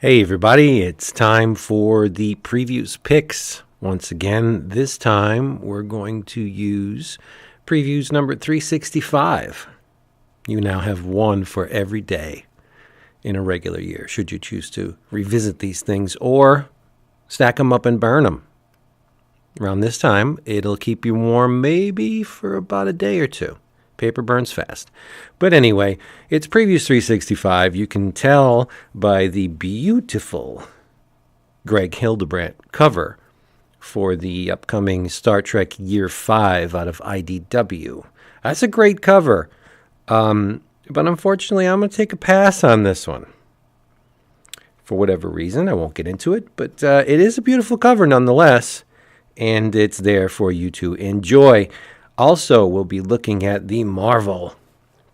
Hey everybody, it's time for the previews picks. Once again, this time we're going to use previews number 365. You now have one for every day in a regular year, should you choose to revisit these things or stack them up and burn them. Around this time, it'll keep you warm maybe for about a day or two. Paper burns fast. But anyway, it's Previews 365. You can tell by the beautiful Greg Hildebrandt cover for the upcoming Star Trek Year 5 out of IDW. That's a great cover. But unfortunately, I'm going to take a pass on this one. For whatever reason, I won't get into it. But it is a beautiful cover nonetheless. And it's there for you to enjoy. Also, we'll be looking at the Marvel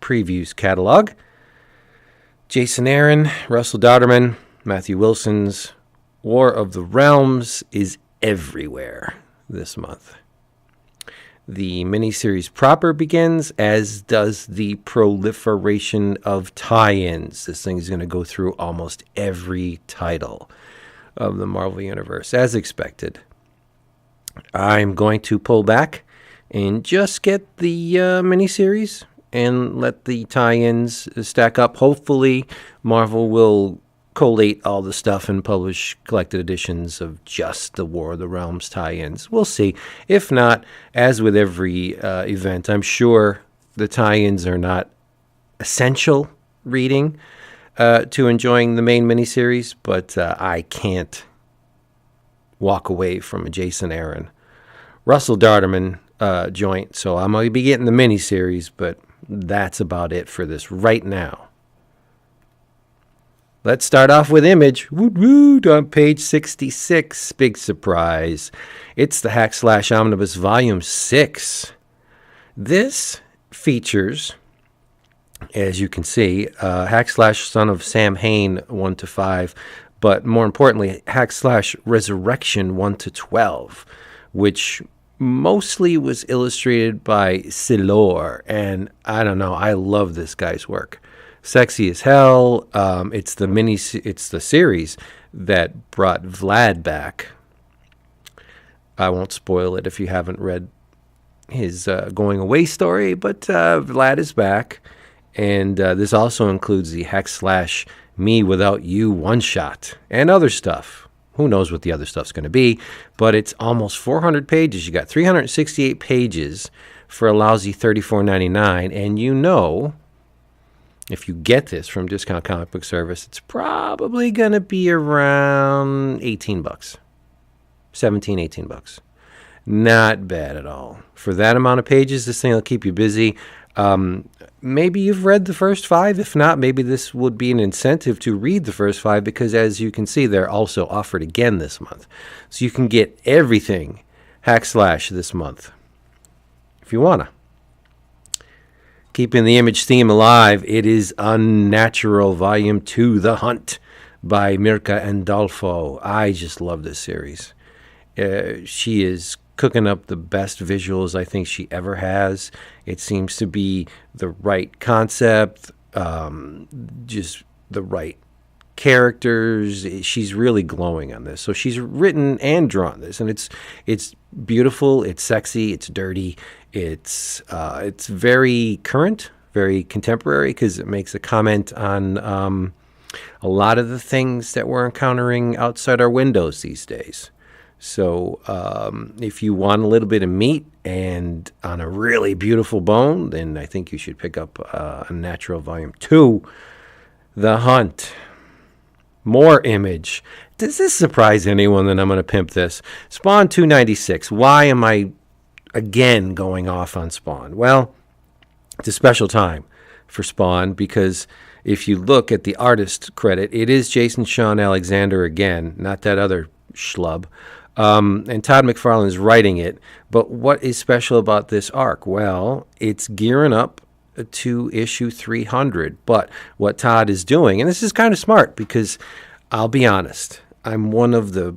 previews catalog. Jason Aaron, Russell Dauterman, Matthew Wilson's War of the Realms is everywhere this month. The miniseries proper begins, as does the proliferation of tie-ins. This thing is going to go through almost every title of the Marvel Universe, as expected. I'm going to pull back and just get the miniseries and let the tie-ins stack up. Hopefully, Marvel will collate all the stuff and publish collected editions of just the War of the Realms tie-ins. We'll see. If not, as with every event, I'm sure the tie-ins are not essential reading to enjoying the main miniseries, but I can't walk away from a Jason Aaron, Russell Dauterman joint, so I'm going to be getting the miniseries, but that's about it for this right now. Let's start off with Image. Woot woot, on page 66. Big surprise. It's the Hack Slash Omnibus Volume 6. This features, as you can see, Hack Slash Son of Sam Hain 1-5, but more importantly, Hack Slash Resurrection 1-12, which mostly was illustrated by Silor, and I don't know, I love this guy's work. Sexy as hell. It's the series that brought Vlad back. I won't spoil it if you haven't read his going away story, but Vlad is back, and this also includes the Hack Slash Me Without You one shot and other stuff. Who knows what the other stuff's going to be, but it's almost 400 pages. You got 368 pages for a lousy $34.99, and you know, if you get this from Discount Comic Book Service, it's probably going to be around $18, 17, $18. Not bad at all. For that amount of pages, this thing will keep you busy. Maybe you've read the first 5. If not, maybe this would be an incentive to read the first 5 because, as you can see, they're also offered again this month. So you can get everything Hack Slash this month if you want to. Keeping the Image theme alive, it is Unnatural Volume 2, The Hunt by Mirka Andolfo. I just love this series. She is cooking up the best visuals I think she ever has. It seems to be the right concept, just the right characters. She's really glowing on this. So she's written and drawn this, and it's beautiful, it's sexy, it's dirty, it's very current, very contemporary, because it makes a comment on a lot of the things that we're encountering outside our windows these days. So if you want a little bit of meat and on a really beautiful bone, then I think you should pick up Unnatural Volume 2, The Hunt. More Image. Does this surprise anyone that I'm going to pimp this? Spawn 296. Why am I again going off on Spawn? Well, it's a special time for Spawn because if you look at the artist credit, it is Jason Sean Alexander again, not that other schlub. And Todd McFarlane is writing it. But what is special about this arc? Well, it's gearing up to issue 300. But what Todd is doing, and this is kind of smart because I'll be honest, I'm one of the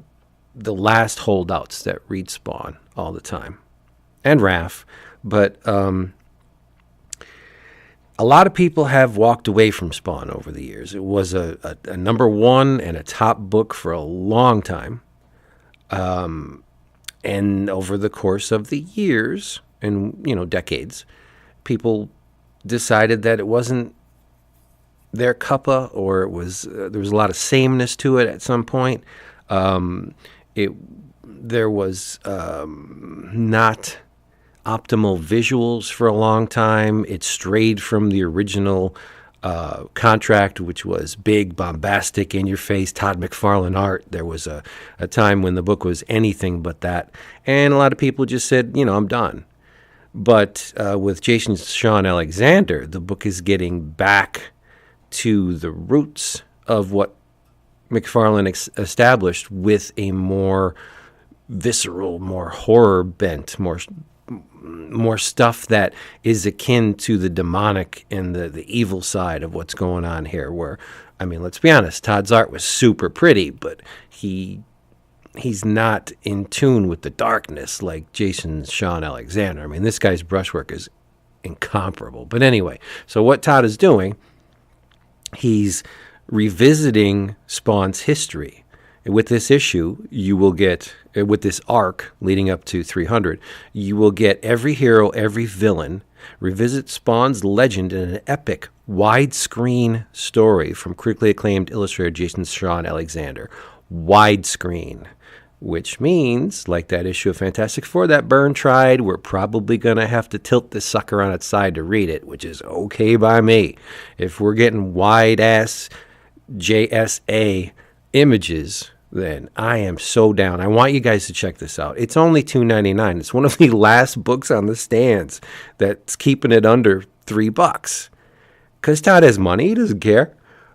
last holdouts that read Spawn all the time. And Raph. But A lot of people have walked away from Spawn over the years. It was a number one and a top book for a long time. And over the course of the years and, decades, people decided that it wasn't their cuppa, or it was there was a lot of sameness to it at some point. There was not optimal visuals for a long time. It strayed from the original contract, which was big, bombastic, in-your-face Todd McFarlane art. There was a time when the book was anything but that. And a lot of people just said, I'm done. But with Jason Sean Alexander, the book is getting back to the roots of what McFarlane established, with a more visceral, more horror bent, more stuff that is akin to the demonic and the evil side of what's going on here. Where, let's be honest, Todd's art was super pretty, but he's not in tune with the darkness like Jason Sean Alexander. This guy's brushwork is incomparable. But anyway, so what Todd is doing, he's revisiting Spawn's history. With this issue, you will get, with this arc leading up to 300, you will get every hero, every villain revisit Spawn's legend in an epic, widescreen story from critically acclaimed illustrator Jason Sean Alexander. Widescreen. Which means, like that issue of Fantastic Four that Byrne tried, we're probably going to have to tilt this sucker on its side to read it, which is okay by me. If we're getting wide-ass JSA images, then I am so down. I want you guys to check this out. It's only $2.99. It's one of the last books on the stands that's keeping it under $3. Because Todd has money. He doesn't care.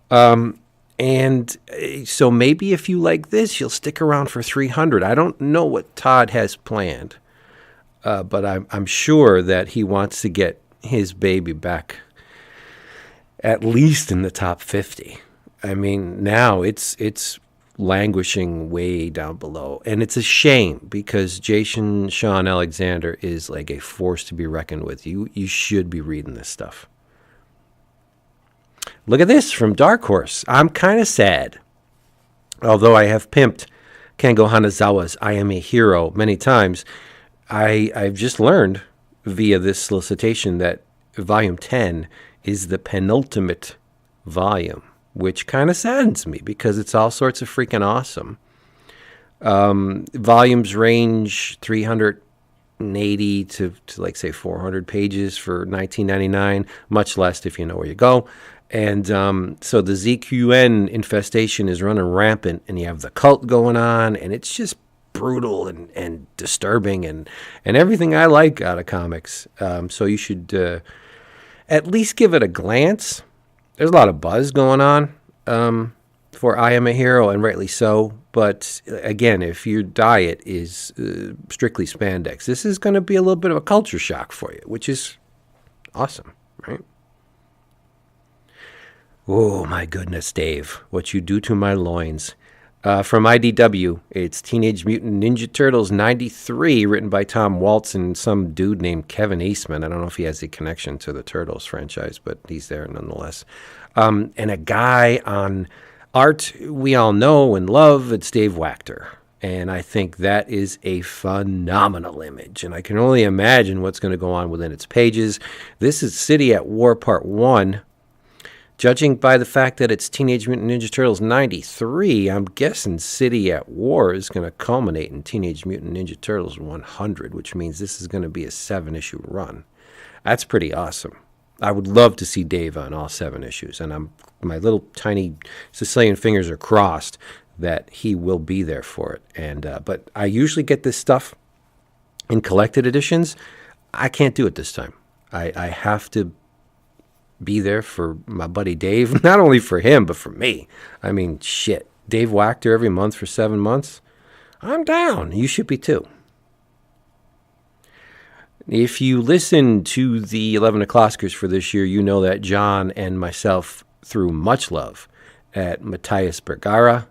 And so maybe if you like this, you'll stick around for 300. I don't know what Todd has planned, but I'm sure that he wants to get his baby back at least in the top 50. Now it's languishing way down below, and it's a shame because Jason Sean Alexander is like a force to be reckoned with. You should be reading this stuff. Look at this from Dark Horse. I'm kind of sad. Although I have pimped Kengo Hanazawa's I Am a Hero many times, I've just learned via this solicitation that Volume 10 is the penultimate volume, which kind of saddens me because it's all sorts of freaking awesome. Volumes range 380 to like, say, 400 pages for $19.99, much less if you know where you go. And so the ZQN infestation is running rampant, and you have the cult going on, and it's just brutal and disturbing and everything I like out of comics. So you should at least give it a glance. There's a lot of buzz going on for I Am a Hero, and rightly so. But again, if your diet is strictly spandex, this is going to be a little bit of a culture shock for you, which is awesome, right? Oh, my goodness, Dave, what you do to my loins. From IDW, it's Teenage Mutant Ninja Turtles 93, written by Tom Waltz and some dude named Kevin Eastman. I don't know if he has a connection to the Turtles franchise, but he's there nonetheless. And a guy on art we all know and love, it's Dave Wachter. And I think that is a phenomenal image. And I can only imagine what's going to go on within its pages. This is City at War Part 1. Judging by the fact that it's Teenage Mutant Ninja Turtles 93, I'm guessing City at War is going to culminate in Teenage Mutant Ninja Turtles 100, which means this is going to be a 7-issue run. That's pretty awesome. I would love to see Dave on all 7 issues, and my little tiny Sicilian fingers are crossed that he will be there for it. And but I usually get this stuff in collected editions. I can't do it this time. I have to be there for my buddy Dave, not only for him, but for me. Shit. Dave Wachter every month for 7 months? I'm down. You should be too. If you listen to the 11 O'Clockers for this year, you know that John and myself threw much love at Matthias Bergara.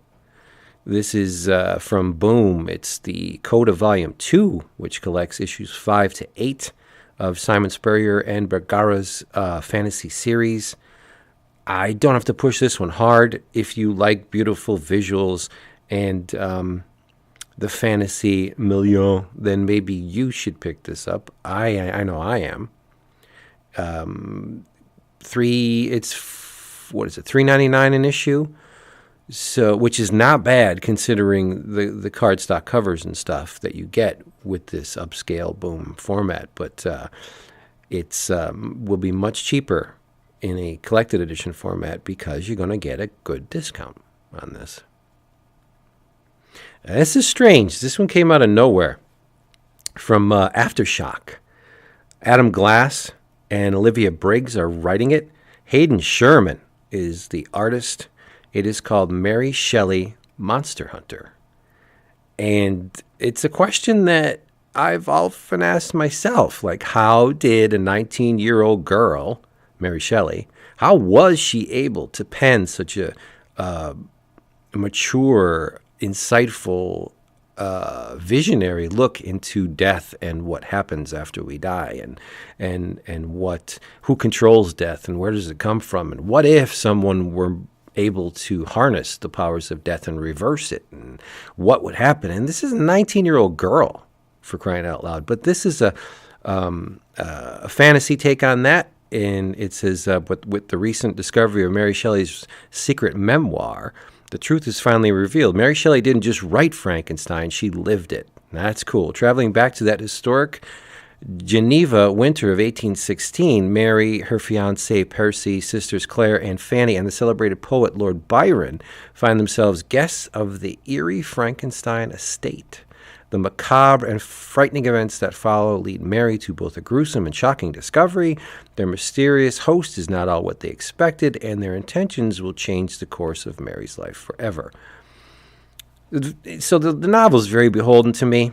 This is from Boom. It's the Coda Volume 2, which collects issues 5 to 8 of Simon Spurrier and Bergara's fantasy series. I don't have to push this one hard. If you like beautiful visuals and the fantasy milieu, then maybe you should pick this up. I know I am. $3.99 an issue, so which is not bad considering the cardstock covers and stuff that you get with this upscale boom format. But it's will be much cheaper in a collected edition format because you're going to get a good discount on this. This is strange. This one came out of nowhere from Aftershock. Adam Glass and Olivia Briggs are writing it. Hayden Sherman is the artist. It is called Mary Shelley Monster Hunter. And it's a question that I've often asked myself, like, how did a 19-year-old girl, Mary Shelley, how was she able to pen such a mature, insightful, visionary look into death and what happens after we die, and who controls death and where does it come from, and what if someone were able to harness the powers of death and reverse it, and what would happen? And this is a 19-year-old girl, for crying out loud. But this is a fantasy take on that. And it says, with the recent discovery of Mary Shelley's secret memoir, the truth is finally revealed. Mary Shelley didn't just write Frankenstein, she lived it. That's cool. Traveling back to that historic Geneva winter of 1816, Mary, her fiancé Percy, sisters Claire and Fanny, and the celebrated poet Lord Byron find themselves guests of the eerie Frankenstein estate. The macabre and frightening events that follow lead Mary to both a gruesome and shocking discovery. Their mysterious host is not all what they expected, and their intentions will change the course of Mary's life forever. So the novel is very beholden to me.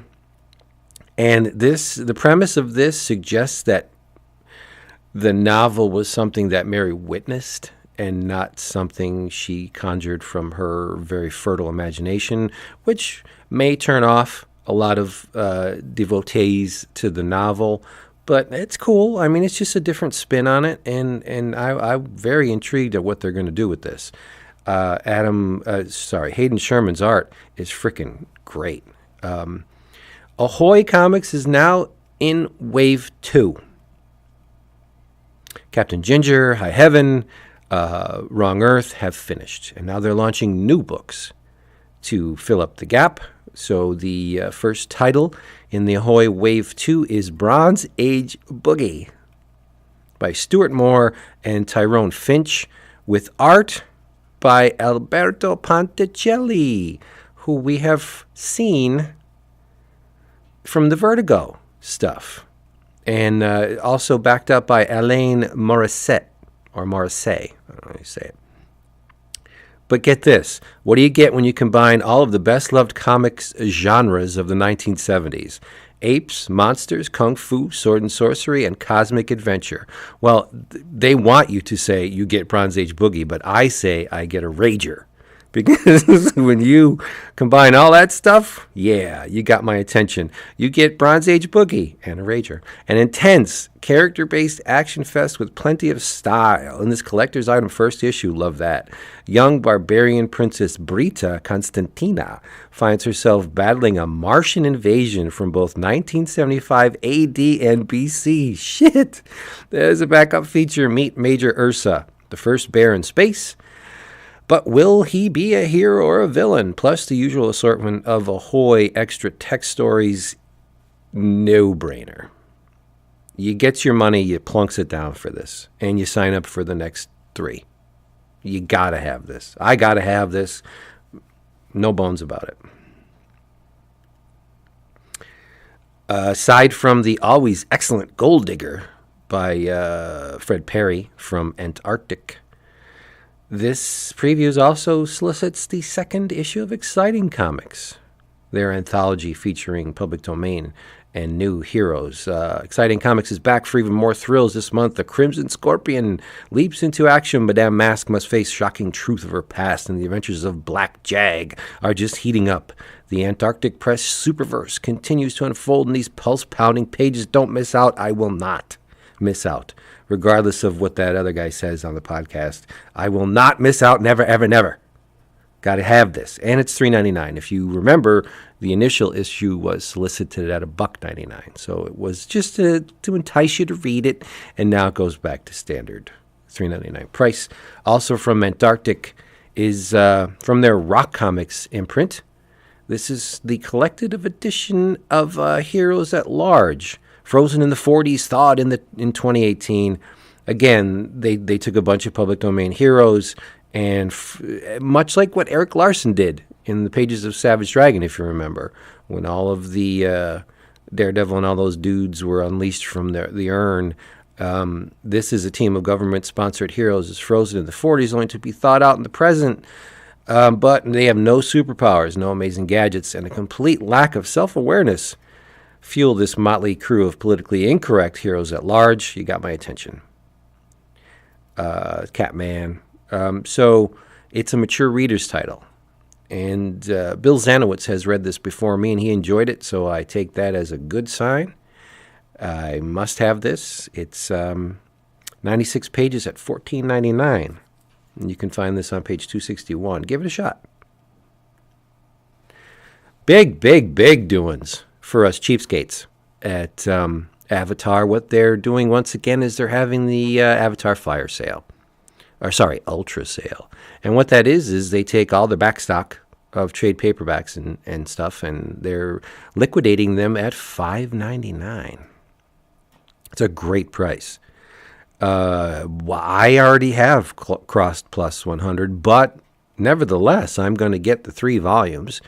And the premise of this suggests that the novel was something that Mary witnessed and not something she conjured from her very fertile imagination, which may turn off a lot of devotees to the novel, but it's cool. I mean, it's just a different spin on it, and I'm very intrigued at what they're going to do with this. Hayden Sherman's art is freaking great. Ahoy Comics is now in Wave 2. Captain Ginger, High Heaven, Wrong Earth have finished, and now they're launching new books to fill up the gap. So the first title in the Ahoy Wave 2 is Bronze Age Boogie by Stuart Moore and Tyrone Finch, with art by Alberto Ponticelli, who we have seen from the Vertigo stuff, and also backed up by Alain Morissette, or Morissette, I don't know how you say it. But get this, what do you get when you combine all of the best-loved comics genres of the 1970s? Apes, monsters, kung fu, sword and sorcery, and cosmic adventure. Well, they want you to say you get Bronze Age Boogie, but I say I get a Rager. Because when you combine all that stuff, yeah, you got my attention. You get Bronze Age Boogie and a Rager. An intense, character-based action fest with plenty of style. In this collector's item first issue, love that. Young barbarian princess Brita Constantina finds herself battling a Martian invasion from both 1975 AD and BC. Shit! There's a backup feature, meet Major Ursa, the first bear in space. But will he be a hero or a villain? Plus the usual assortment of Ahoy extra text stories. No-brainer. You get your money, you plunks it down for this, and you sign up for the next 3. You gotta have this. I gotta have this. No bones about it. Aside from the always excellent Gold Digger by Fred Perry from Antarctic, this previews also solicits the second issue of Exciting Comics, their anthology featuring public domain and new heroes. Exciting Comics is back for even more thrills this month. The Crimson Scorpion leaps into action. Madame Mask must face shocking truth of her past, and the adventures of Black Jag are just heating up. The Antarctic Press Superverse continues to unfold in these pulse-pounding pages. Don't miss out. I will not miss out, regardless of what that other guy says on the podcast. I will not miss out. Never, ever, never. Got to have this. And it's $3.99. If you remember, the initial issue was solicited at $1.99. So it was just to entice you to read it. And now it goes back to standard $3.99 price. Also from Antarctic is from their Rock Comics imprint. This is the collective edition of Heroes at Large, frozen in the 40s, thawed in 2018. Again, they took a bunch of public domain heroes, and much like what Eric Larson did in the pages of Savage Dragon, if you remember, when all of the Daredevil and all those dudes were unleashed from the urn, this is a team of government-sponsored heroes. It's frozen in the 40s, only to be thawed out in the present. But they have no superpowers, no amazing gadgets, and a complete lack of self-awareness fuel this motley crew of politically incorrect heroes at large. You got my attention. Catman. So it's a mature reader's title. And Bill Zanowitz has read this before me, and he enjoyed it, so I take that as a good sign. I must have this. It's 96 pages at $14.99. And you can find this on page 261. Give it a shot. Big doings for us cheapskates at Avatar. What they're doing once again is they're having the Avatar Fire Sale. Ultra Sale. And what that is they take all the back stock of trade paperbacks and stuff, and they're liquidating them at $5.99. It's a great price. I already have crossed plus 100, but nevertheless, I'm going to get the 3 volumes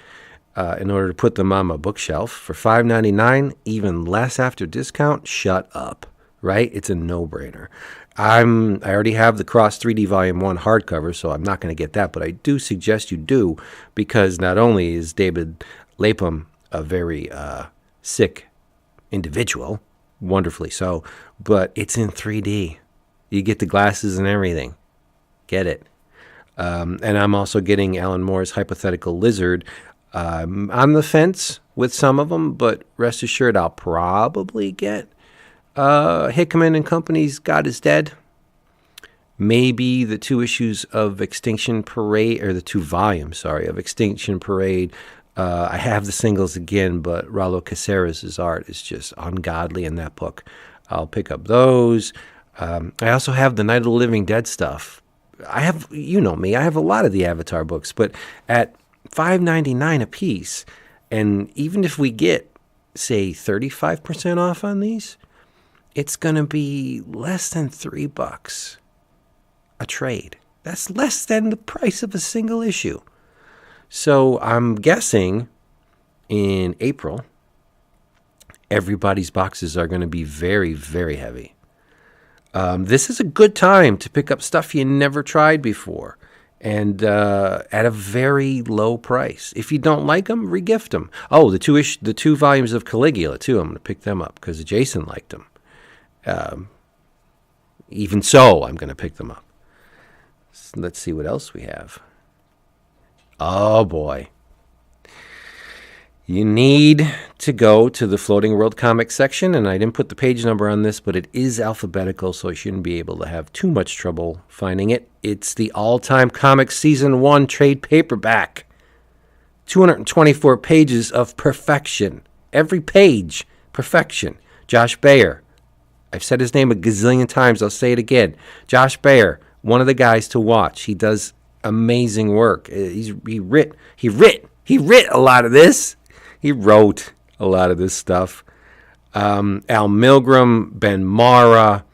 in order to put them on my bookshelf for $5.99, even less after discount. Shut up, right? It's a no-brainer. I already have the Cross 3D Volume 1 hardcover, so I'm not going to get that, but I do suggest you do, because not only is David Lapham a very sick individual, wonderfully so, but it's in 3D. You get the glasses and everything. Get it. And I'm also getting Alan Moore's Hypothetical Lizard. I'm on the fence with some of them, but rest assured I'll probably get Hickman and Company's God is Dead. Maybe the 2 issues of Extinction Parade, or the 2 volumes, of Extinction Parade. I have the singles again, but Raulo Caceres' art is just ungodly in that book. I'll pick up those. I also have the Night of the Living Dead stuff. I have, you know me, I have a lot of the Avatar books, but at $5.99 a piece, and even if we get, say, 35% off on these, it's going to be less than $3 a trade. That's less than the price of a single issue. So I'm guessing in April, everybody's boxes are going to be very, very heavy. This is a good time to pick up stuff you never tried before, and at a very low price. If you don't like them, regift them. Oh, the 2 volumes of Caligula too. I'm going to pick them up because Jason liked them. Even so, I'm going to pick them up. So let's see what else we have. Oh boy. You need to go to the Floating World Comics section, and I didn't put the page number on this, but it is alphabetical, so you shouldn't be able to have too much trouble finding it. It's the All-Time Comics Season 1 trade paperback. 224 pages of perfection. Every page, perfection. Josh Bayer. I've said his name a gazillion times. I'll say it again. Josh Bayer, one of the guys to watch. He does amazing work. He writ a lot of this. He wrote a lot of this stuff. Al Milgram, Ben Mara.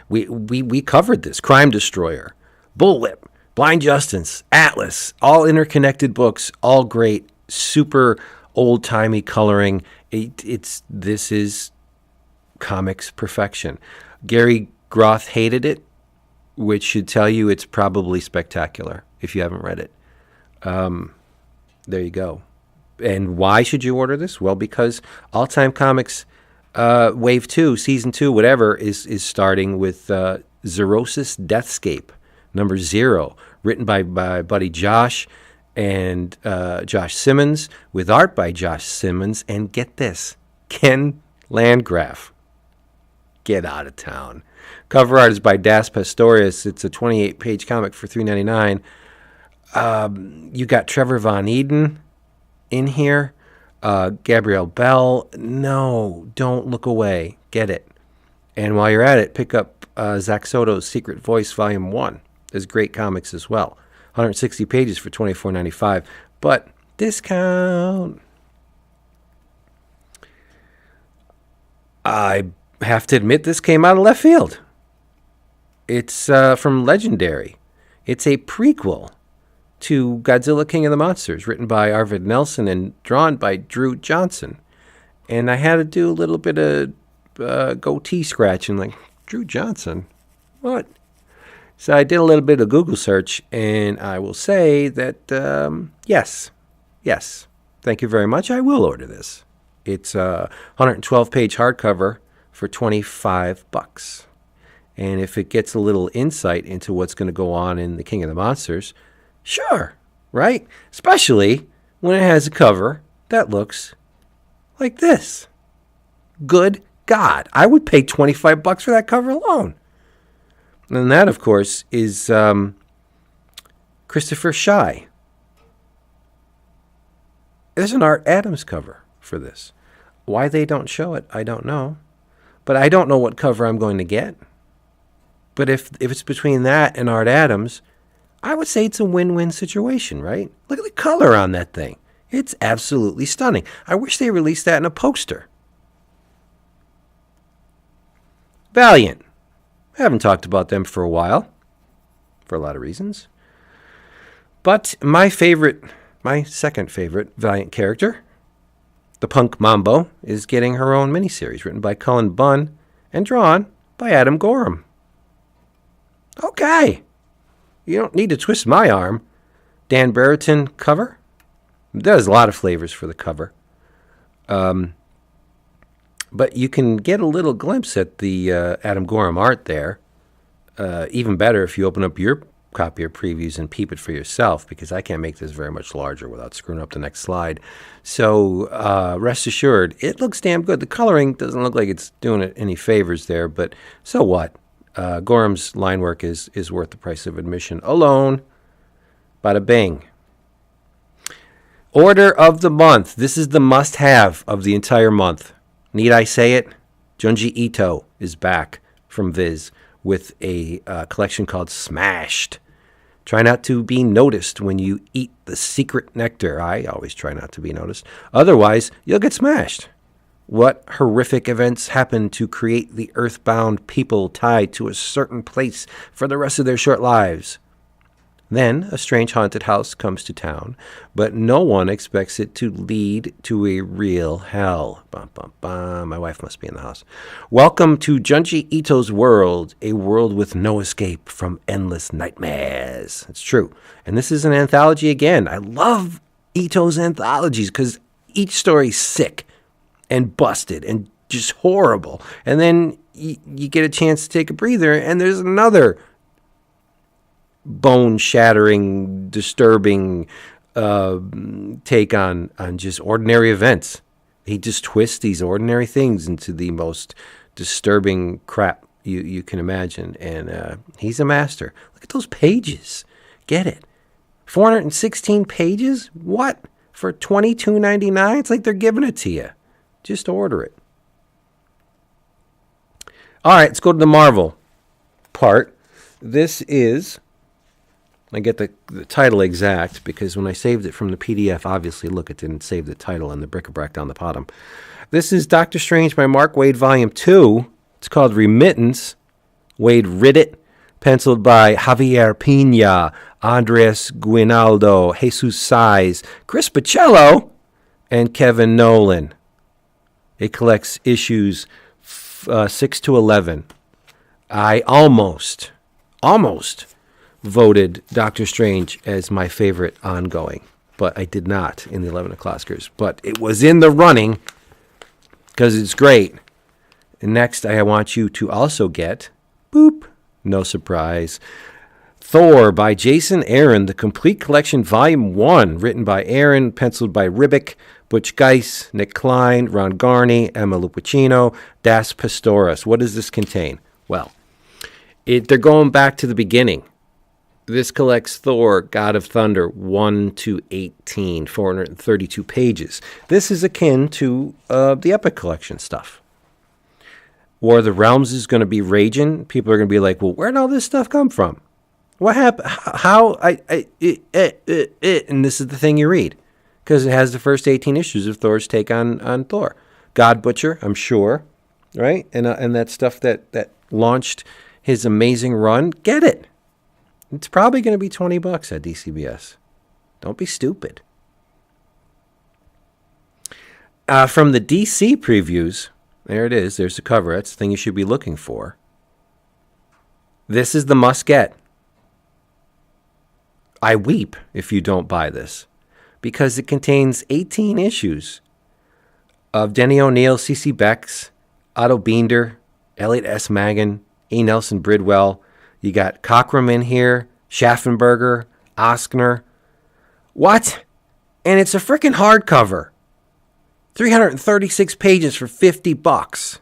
We covered this. Crime Destroyer, Bullwhip, Blind Justice, Atlas, all interconnected books, all great, super old-timey coloring. This is comics perfection. Gary Groth hated it, which should tell you it's probably spectacular if you haven't read it. There you go. And why should you order this? Well, because All Time Comics Wave 2, Season 2, whatever, is starting with Zerosis Deathscape, number 0, written by buddy Josh and Josh Simmons, with art by Josh Simmons, and get this, Ken Landgraf. Get out of town. Cover art is by Das Pastorius. It's a 28-page comic for $3.99. You got Trevor Von Eden in here. Gabrielle Bell. No, don't look away. Get it. And while you're at it, pick up Zach Soto's Secret Voice Volume 1. There's great comics as well. 160 pages for $24.95. But discount. I have to admit, this came out of left field. It's from Legendary. It's a prequel to Godzilla King of the Monsters, written by Arvid Nelson and drawn by Drew Johnson. And I had to do a little bit of goatee scratching, like, Drew Johnson? What? So I did a little bit of Google search, and I will say that, yes, thank you very much. I will order this. It's a 112-page hardcover for $25. And if it gets a little insight into what's going to go on in The King of the Monsters, sure, right? Especially when it has a cover that looks like this. Good God, I would pay $25 for that cover alone. And that, of course, is Christopher Shy. There's an Art Adams cover for this. Why they don't show it, I don't know. But I don't know what cover I'm going to get. But if it's between that and Art Adams, I would say it's a win-win situation, right? Look at the color on that thing. It's absolutely stunning. I wish they released that in a poster. Valiant. I haven't talked about them for a while, for a lot of reasons. But my second favorite Valiant character, the Punk Mambo, is getting her own miniseries written by Cullen Bunn and drawn by Adam Gorham. Okay. You don't need to twist my arm. Dan Brereton cover. There's a lot of flavors for the cover. But you can get a little glimpse at the Adam Gorham art there. Even better if you open up your copy of previews and peep it for yourself, because I can't make this very much larger without screwing up the next slide. So rest assured, it looks damn good. The coloring doesn't look like it's doing it any favors there, but so what? Gorham's line work is worth the price of admission alone. Bada bing. Order of the month. This is the must-have of the entire month. Need I say it? Junji Ito is back from Viz with a collection called Smashed. Try not to be noticed when you eat the secret nectar. I always try not to be noticed. Otherwise, you'll get smashed. What horrific events happen to create the earthbound people tied to a certain place for the rest of their short lives? Then a strange haunted house comes to town, but no one expects it to lead to a real hell. Bum, bum, bum. My wife must be in the house. Welcome to Junji Ito's world, a world with no escape from endless nightmares. It's true. And this is an anthology again. I love Ito's anthologies because each story's sick and busted and just horrible. And then you get a chance to take a breather, and there's another bone-shattering, disturbing take on just ordinary events. He just twists these ordinary things into the most disturbing crap you can imagine. And he's a master. Look at those pages. Get it. 416 pages? What? For $22.99? It's like they're giving it to you. Just order it. All right, let's go to the Marvel part. This is... I get the title exact because when I saved it from the PDF, obviously, look, it didn't save the title and the bric-a-brac down the bottom. This is Doctor Strange by Mark Waid, Volume 2. It's called Remittance. Waid writ it, penciled by Javier Pina, Andres Guinaldo, Jesus Saiz, Chris Pacello, and Kevin Nolan. It collects issues 6 to 11. I almost voted Doctor Strange as my favorite ongoing, but I did not in the 11 o'clockers. But it was in the running because it's great. And next, I want you to also get, boop, no surprise, Thor by Jason Aaron, the complete collection, volume 1, written by Aaron, penciled by Ribic, Butch Geis, Nick Klein, Ron Garney, Emma Lupacino, Das Pastoris. What does this contain? Well, they're going back to the beginning. This collects Thor, God of Thunder, 1 to 18, 432 pages. This is akin to the Epic Collection stuff. War of the Realms is going to be raging. People are going to be like, well, where'd all this stuff come from? What happened? How? And this is the thing you read, because it has the first 18 issues of Thor's take on Thor. God Butcher, I'm sure, right? And that stuff that launched his amazing run. Get it. It's probably going to be $20 at DCBS. Don't be stupid. From the DC previews, there it is. There's the cover. That's the thing you should be looking for. This is the must-get. I weep if you don't buy this, because it contains 18 issues of Denny O'Neil, C.C. Bex, Otto Binder, Elliot S. Magan, E. Nelson Bridwell. You got Cockrum in here, Schaffenberger, Oskner. What? And it's a freaking hardcover. 336 pages for $50.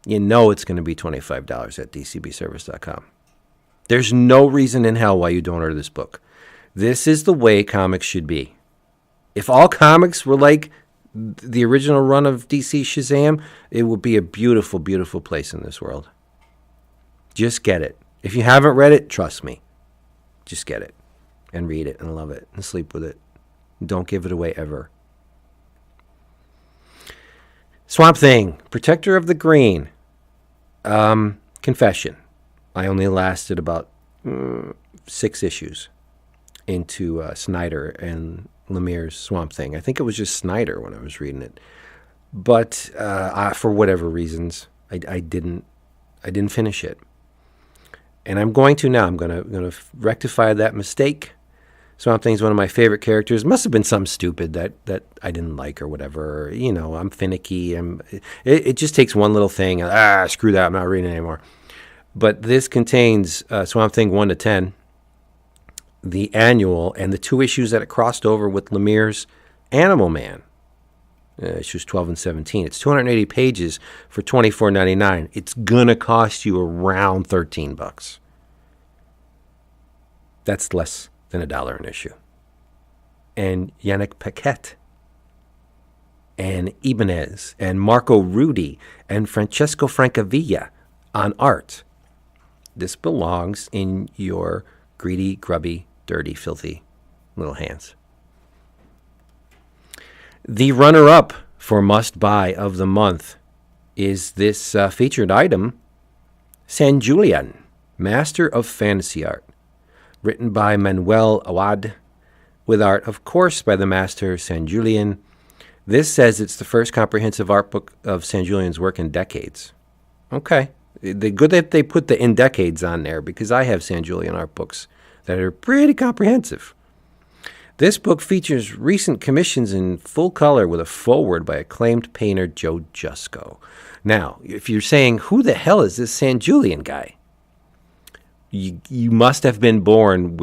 You know it's going to be $25 at dcbservice.com. There's no reason in hell why you don't order this book. This is the way comics should be. If all comics were like the original run of DC Shazam, it would be a beautiful, beautiful place in this world. Just get it. If you haven't read it, trust me. Just get it and read it and love it and sleep with it. Don't give it away ever. Swamp Thing, Protector of the Green. Confession. I only lasted about 6 issues into Snyder and Lemire's Swamp Thing. I think it was just Snyder when I was reading it. But for whatever reasons, I didn't finish it. And I'm going to now. I'm going to rectify that mistake. Swamp Thing's one of my favorite characters. Must have been something stupid that I didn't like or whatever. You know, I'm finicky. It just takes one little thing. Screw that. I'm not reading it anymore. But this contains Swamp Thing 1 to 10, the annual, and the 2 issues that it crossed over with Lemire's Animal Man. Issues 12 and 17. It's 280 pages for $24.99. It's going to cost you around $13. That's less than $1 an issue. And Yannick Paquette and Ibanez and Marco Rudy and Francesco Francavilla on art. This belongs in your greedy, grubby, dirty, filthy little hands. The runner-up for must-buy of the month is this featured item, San Julian, Master of Fantasy Art, written by Manuel Awad, with art, of course, by the master San Julian. This says it's the first comprehensive art book of San Julian's work in decades. Okay. The good that they put the in decades on there, because I have San Julian art books that are pretty comprehensive. This book features recent commissions in full color with a foreword by acclaimed painter Joe Jusko. Now, if you're saying, who the hell is this San Julian guy? You must have been born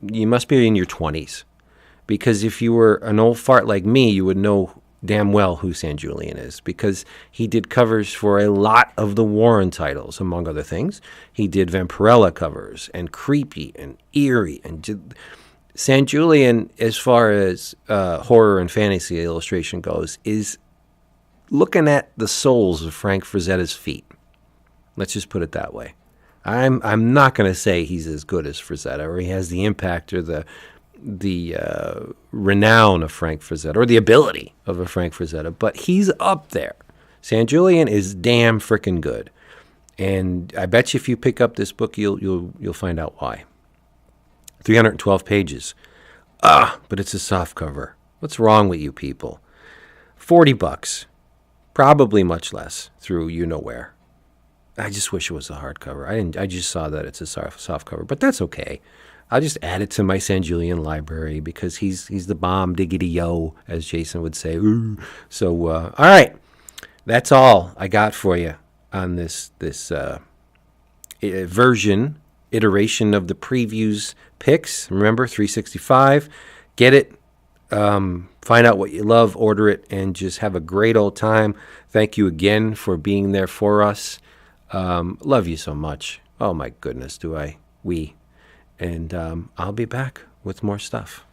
you must be in your 20s. Because if you were an old fart like me, you would know damn well who San Julian is, because he did covers for a lot of the Warren titles, among other things. He did Vampirella covers and Creepy and Eerie. And San Julian, as far as horror and fantasy illustration goes, is looking at the soles of Frank Frazetta's feet. Let's just put it that way. I'm not going to say he's as good as Frazetta, or he has the impact or the renown of Frank Frazetta, or the ability of a Frank Frazetta, but he's up there. San Julian is damn frickin' good, and I bet you if you pick up this book, you'll find out why. 312 pages. But it's a soft cover. What's wrong with you people? $40, probably much less through you know where. I just wish it was a hardcover. I just saw that it's a soft cover, but that's okay. I'll just add it to my San Julian library because he's the bomb, diggity yo, as Jason would say. Ooh. So, all right, that's all I got for you on this version iteration of the previews picks. Remember, 365. Get it. Find out what you love, order it, and just have a great old time. Thank you again for being there for us. Love you so much. Oh my goodness, do I? We. And I'll be back with more stuff.